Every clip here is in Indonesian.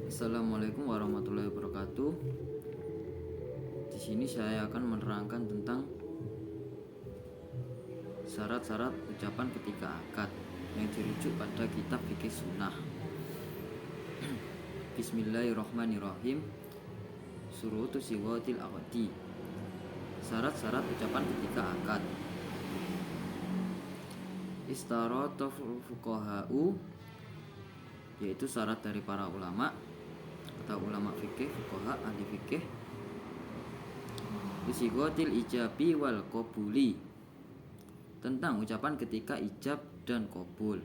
Assalamualaikum warahmatullahi wabarakatuh. Di sini saya akan menerangkan tentang syarat-syarat ucapan ketika akad yang dirujuk pada kitab fikih sunnah. Bismillahirrahmanirrahim. Surutu sighatil aqdi. Syarat-syarat ucapan ketika akad. Istaratu fuqaha'u, yaitu syarat dari para ulama atau ulama fikih, fuqaha, ahli fikih. Bisighatil ijabi wal qabuli, tentang ucapan ketika ijab dan qabul.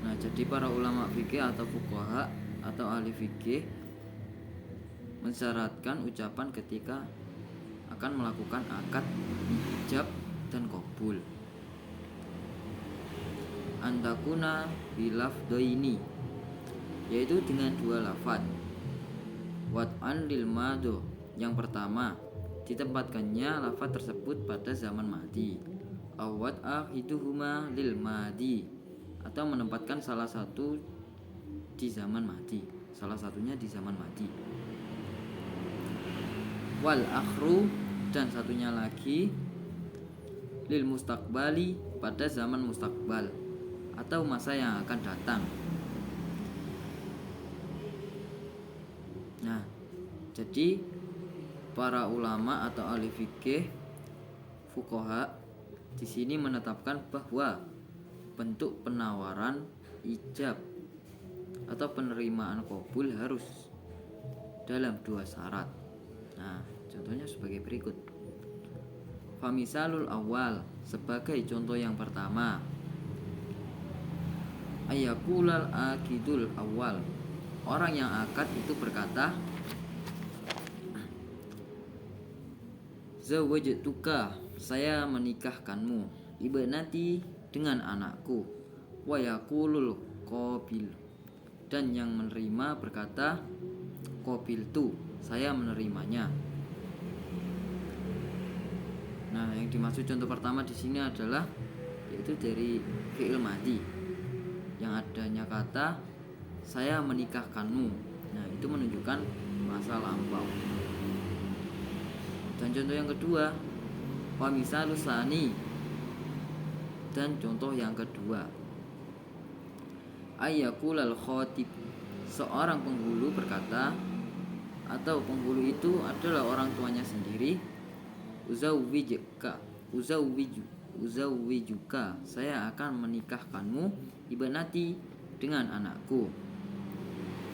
Nah, jadi para ulama fikih atau fuqaha atau ahli fikih mensyaratkan ucapan ketika akan melakukan akad ijab dan qabul. Antakuna bilafdoini, yaitu dengan dua lafaz. Wat'an lil mado, yang pertama ditempatkannya lafaz tersebut pada zaman madi. Awat akhiduhuma lil madi, atau menempatkan salah satu di zaman madi, salah satunya di zaman madi. Wal akhru, dan satunya lagi lil mustaqbali, pada zaman mustaqbal atau masa yang akan datang. Nah, jadi para ulama atau ahli fikih, fuqaha di sini menetapkan bahwa bentuk penawaran ijab atau penerimaan qabul harus dalam dua syarat. Nah, contohnya sebagai berikut. Famisalul awal, sebagai contoh yang pertama, ayakulal akidul awal, orang yang akad itu berkata, zawajtuka, saya menikahkanmu, ibnati, dengan anakku. Wa yakulul qabil, dan yang menerima berkata, qabiltu, saya menerimanya. Nah, yang dimaksud contoh pertama di sini adalah yaitu dari fi'il madi, yang adanya kata saya menikahkanmu. Nah, itu menunjukkan masa lampau. Dan contoh yang kedua, wa misalus sani, dan contoh yang kedua, ayyaqulal khatib, seorang penghulu berkata, atau penghulu itu adalah orang tuanya sendiri, uzawwijuka, saya akan menikahkanmu, ibnati, dengan anakku.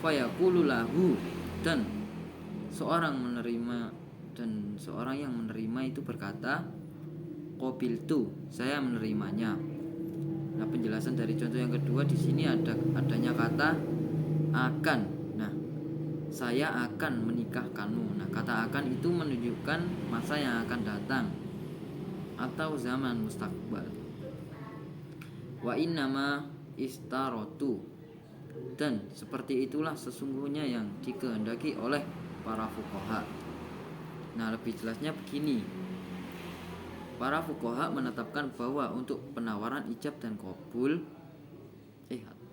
Fayaqulu lahu, dan seorang yang menerima itu berkata, qabiltu, saya menerimanya. Nah, penjelasan dari contoh yang kedua di sini adanya kata akan. Nah, saya akan menikahkanmu. Nah, kata akan itu menunjukkan masa yang akan datang atau zaman mustaqbal. Wa innama istarotu, dan seperti itulah sesungguhnya yang dikehendaki oleh para fuqaha. Nah, lebih jelasnya begini. Para fuqaha menetapkan bahwa untuk penawaran ijab dan qabul,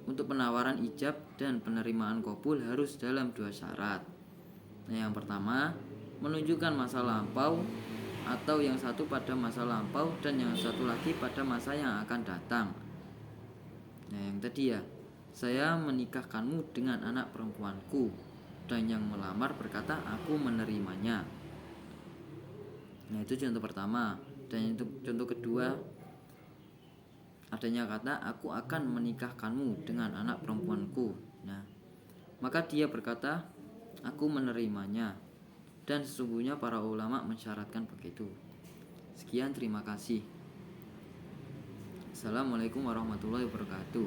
untuk penawaran ijab dan penerimaan qabul harus dalam dua syarat. Nah, yang pertama menunjukkan masa lampau, atau yang satu pada masa lampau dan yang satu lagi pada masa yang akan datang. Nah, yang tadi ya, saya menikahkanmu dengan anak perempuanku, dan yang melamar berkata aku menerimanya. Nah, itu contoh pertama. Dan contoh kedua, adanya kata aku akan menikahkanmu dengan anak perempuanku. Nah, maka dia berkata aku menerimanya, dan sesungguhnya para ulama mensyaratkan begitu. Sekian, terima kasih. Assalamualaikum warahmatullahi wabarakatuh.